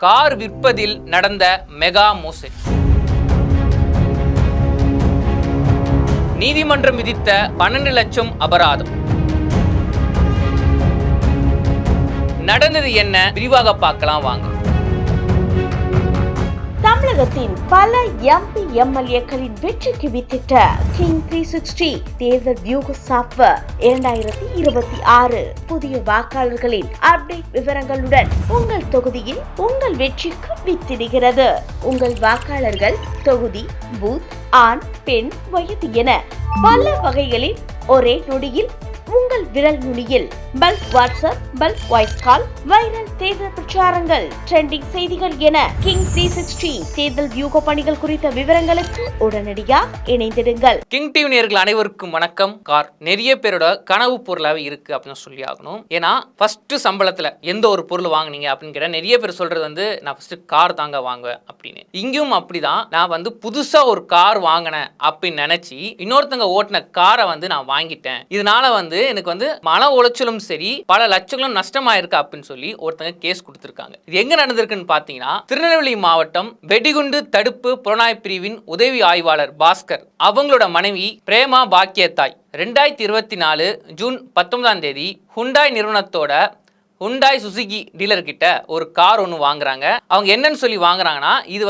Car விற்பதில் நடந்த mega மோசடி. நீதிமன்றம் விதித்த 12 லட்சம் அபராதம். நடந்தது என்ன விரிவாக பார்க்கலாம் வாங்க. தமிழகத்தின் பல எம்பி எம்எல்ஏக்களின் வெற்றிக்கு வித்திட்ட கிங் 360 தேர்தல் வியூக சாப்ட்வேர் 2026 புதிய வாக்காளர்களின் அப்டேட் விவரங்களுடன் உங்கள் தொகுதியில் உங்கள் வெற்றிக்கு வித்திடுகிறது. உங்கள் வாக்காளர்கள் தொகுதி, பூத், ஆண், பெண், வயது என பல வகைகளில் ஒரே நொடியில் உங்கள் விரல் நுனியில் bulk WhatsApp, bulk voice call, viral தேர்தல் பிரச்சாரங்கள், ட்ரெண்டிங் செய்திகள் என கிங் 360 தேர்தல் வியூக பணிகள் குறித்த விவரங்களுக்கு உடனடியாக இணைந்திடுங்கள். கிங் டிவி நேயர்கள் அனைவருக்கும் வணக்கம். கார் நிறைய பேரோட கனவு பொருளாவே இருக்கு அப்படின்னு சொல்லி ஆகணும். ஏன்னா ஃபர்ஸ்ட் சம்பளத்துல எந்த ஒரு பொருள் வாங்குனீங்க அப்படின்னு கேட்டா நிறைய பேர் சொல்றது நான் ஃபர்ஸ்ட் கார் தாங்க வாங்குவேன் அப்படின்னு. இங்கேயும் அப்படிதான். நான் புதுசா ஒரு கார் வாங்கினேன் அப்படின்னு நினைச்சு இன்னொருத்தங்க ஓட்டின காரை நான் வாங்கிட்டேன். இதனால எனக்கு மன உளைச்சலும் சரி பல லட்சங்களும் நஷ்டமாயிருக்கு அப்படின்னு சொல்லி ஒருத்தங்க கேஸ் கொடுத்திருக்காங்க. இது எங்க நடந்திருக்குன்னு பாத்தீங்கன்னா, திருநெல்வேலி மாவட்டம் வெடிகுண்டு தடுப்பு புலனாய்வு பிரிவின் உதவி ஆய்வாளர் பாஸ்கர் அவங்களோட மனைவி பிரேமா பாக்கியத்தாய் 2024 ஜூன் 19 ஹுண்டாய் நிறுவனத்தோட ஹுண்டாய் சுசுகி டீலர் கிட்ட ஒரு கார் ஒன்று வாங்குறாங்க. அவங்க என்னன்னு சொல்லி வாங்குறாங்கன்னா, இது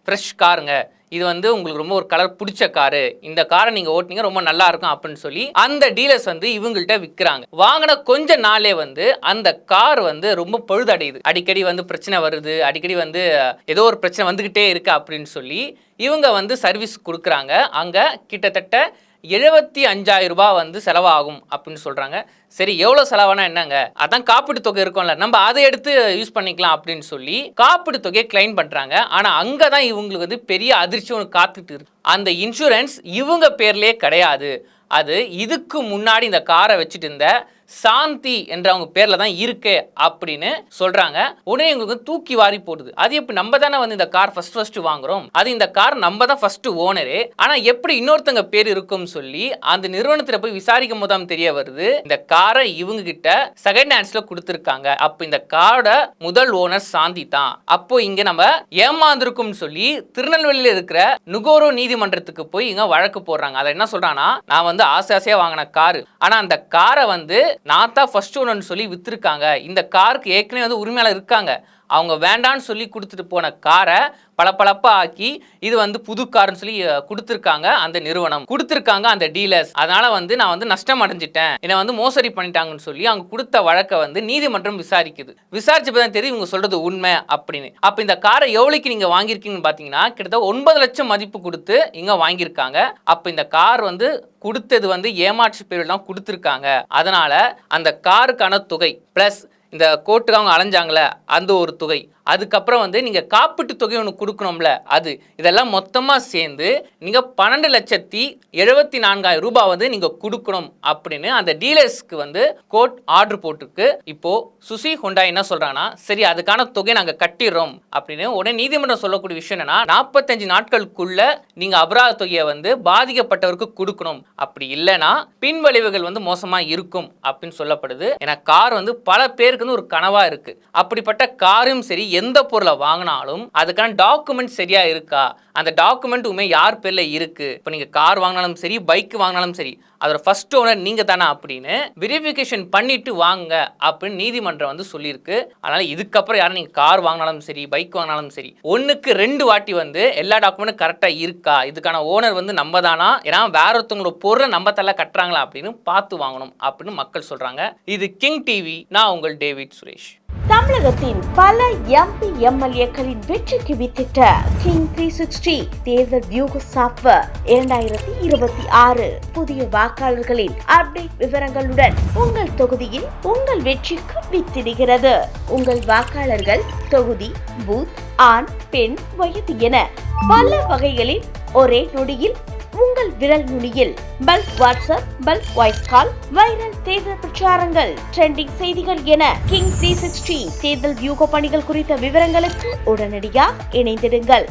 ஃப்ரெஷ் காருங்க, இது உங்களுக்கு ரொம்ப ஒரு கலர் பிடிச்ச காரு, இந்த காரை நீங்க ஓட்டினீங்க ரொம்ப நல்லா இருக்கும் அப்படின்னு சொல்லி அந்த டீலர்ஸ் இவங்கள்ட்ட விற்கிறாங்க. வாங்கின கொஞ்ச நாளே அந்த கார் ரொம்ப பழுதடையுது. அடிக்கடி பிரச்சனை வருது, அடிக்கடி ஏதோ ஒரு பிரச்சனை வந்துகிட்டே இருக்கு அப்படின்னு சொல்லி இவங்க சர்வீஸ் கொடுக்குறாங்க. அங்க கிட்டத்தட்ட 75,000 ரூபாய் செலவாகும் அப்படின்னு சொல்றாங்க. சரி, எவ்வளவு செலவானா என்னங்க, அதான் காப்பீட்டு தொகை இருக்கும்ல, நம்ம அதை எடுத்து யூஸ் பண்ணிக்கலாம் அப்படின்னு சொல்லி காப்பீட்டு தொகையை கிளைம் பண்றாங்க. ஆனா அங்கதான் இவங்களுக்கு பெரிய அதிர்ச்சி ஒன்று காத்துட்டு இருக்கு. அந்த இன்சூரன்ஸ் இவங்க பேர்லயே கிடையாது. அது இதுக்கு முன்னாடி இந்த காரை வச்சுட்டு இருந்த சாந்தி என்ற அவங்க பேர்ல தான் இருக்கு அப்படின்னு சொல்றாங்க. உடனே இவங்களுக்கு தூக்கி வாரி போடுது. அது எப்படி, நம்ம தானே இந்த கார் ஃபர்ஸ்ட் வாங்குறோம், அது இந்த கார் நம்ம தான் ஃபர்ஸ்ட் ஓனரே, ஆனா எப்படி இன்னொருத்தங்க பேர் இருக்கும்னு சொல்லி அந்த நிறுவனத்துல போய் விசாரிக்கும் போது தான் தெரிய வருது, இந்த காரை இவங்க கிட்ட செகண்ட் ஹேண்ட்ஸ்ல கொடுத்துருக்காங்க. அப்ப இந்த காரோட முதல் ஓனர் சாந்தி தான். அப்போ இங்க நம்ம ஏமாந்துருக்கும் சொல்லி திருநெல்வேலியில இருக்கிற நுகர்வோர் நீதிமன்றத்துக்கு போய் இங்க வழக்கு போடுறாங்க. அதை என்ன சொல்றாங்கன்னா, நான் ஆசையா வாங்கின காரு, ஆனா அந்த காரை நான் தான் ஃபர்ஸ்ட் ஓனர்னு சொல்லி வித்துருக்காங்க. இந்த காருக்கு ஏற்கனவே உரிமையாளர் இருக்காங்க. அவங்க வேண்டான்னு சொல்லி கொடுத்துட்டு போன காரை பளபளப்பா ஆக்கி இது புது கார்னு சொல்லி கொடுத்துருக்காங்க. அந்த நிறுவனம் கொடுத்துருக்காங்க, அந்த டீலர்ஸ். அதனால நான் நஷ்டம் அடைஞ்சிட்டேன், என்னை மோசடி பண்ணிட்டாங்கன்னு சொல்லி அவங்க கொடுத்த வழக்கை நீதிமன்றம் விசாரிக்குது. விசாரிச்சப்பதான் தெரியும் இவங்க சொல்றது உண்மை அப்படின்னு. அப்ப இந்த காரை எவ்வளவுக்கு நீங்க வாங்கியிருக்கீங்கன்னு பாத்தீங்கன்னா, கிட்டத்தட்ட 9 லட்சம் மதிப்பு கொடுத்து இங்க வாங்கியிருக்காங்க. அப்ப இந்த கார் கொடுத்தது ஏமாற்று பேரில் தான் கொடுத்துருக்காங்க. அதனால அந்த காருக்கான தொகை பிளஸ் இந்த கோர்ட்டுக்கு அவங்க அலைஞ்சாங்களே அந்த ஒரு தொகை, அதுக்கப்புறம் நீங்க காப்பீட்டு தொகை ஒன்று கொடுக்கணும்ல, அது இதெல்லாம் மொத்தமா சேர்ந்து நீங்க 12,74,000 ரூபாய் நீங்க கொடுக்கணும் அப்படின்னு அந்த டீலர்ஸ்க்கு கோர்ட் ஆர்டர் போட்டிருக்கு. இப்போ சுசி ஹுண்டாய் என்ன சொல்றாங்கன்னா, சரி அதுக்கான தொகை நாங்க கட்டிடுறோம் அப்படின்னு. உடனே நீதிமன்றம் சொல்லக்கூடிய விஷயம் என்னன்னா, 45 நாட்களுக்குள்ள நீங்க அபராத தொகையை பாதிக்கப்பட்டவருக்கு கொடுக்கணும், அப்படி இல்லைன்னா பின்விளைவுகள் மோசமா இருக்கும் அப்படின்னு சொல்லப்படுது. ஏன்னா கார் பல பேருக்கு ஒரு கனவா இருக்கு. அப்படிப்பட்ட காரும் சரி எந்த பொருளை வாங்கினாலும் அதுக்கான டாக்குமெண்ட் சரியா இருக்கா, அந்த டாக்குமெண்ட் யார் பேர்ல இருக்கு, இப்போ நீங்க கார் வாங்கினாலும் சரி பைக் வாங்கினாலும் சரி அதோட ஃபர்ஸ்ட் ஓனர் நீங்க தானே அப்படின்னு வெரிஃபிகேஷன் பண்ணிட்டு வாங்க அப்படின்னு நீதிமன்றம் சொல்லியிருக்கு. அதனால இதுக்கப்புறம் யாரும் நீங்க கார் வாங்கினாலும் சரி பைக் வாங்கினாலும் சரி 1க்கு 2 வாட்டி எல்லா டாக்குமெண்ட்டும் கரெக்டா இருக்கா, இதுக்கான ஓனர் நம்ம தானா, ஏன்னா வேற ஒருத்தவங்களோட பொருளை நம்ம தள்ள கட்டுறாங்களா அப்படின்னு பார்த்து வாங்கணும் அப்படின்னு மக்கள் சொல்றாங்க. இது கிங் டிவி, நான் உங்கள் டேவிட் சுரேஷ். தமிழகத்தின் பல எம்பி எம்எல்ஏக்களின் வெற்றிக்கு வித்திட்ட கிங் 360 தேர்தல் வியூக சாப்ட்வேர் 2026 புதிய வாக்காளர்களின் அப்டேட் விவரங்களுடன் உங்கள் தொகுதியில் உங்கள் வெற்றிக்கு வித்திடுகிறது. உங்கள் வாக்காளர்கள் தொகுதி, பூத், ஆண், பெண், வயது என பல வகைகளில் ஒரே நொடியில் உங்கள் விரல் நுனியில் bulk WhatsApp, bulk voice call, viral தேர்தல் பிரச்சாரங்கள், ட்ரெண்டிங் செய்திகள் என கிங் 360 தேர்தல் வியூக பணிகள் குறித்த விவரங்களுக்கு உடனடியாக இணைந்திடுங்கள்.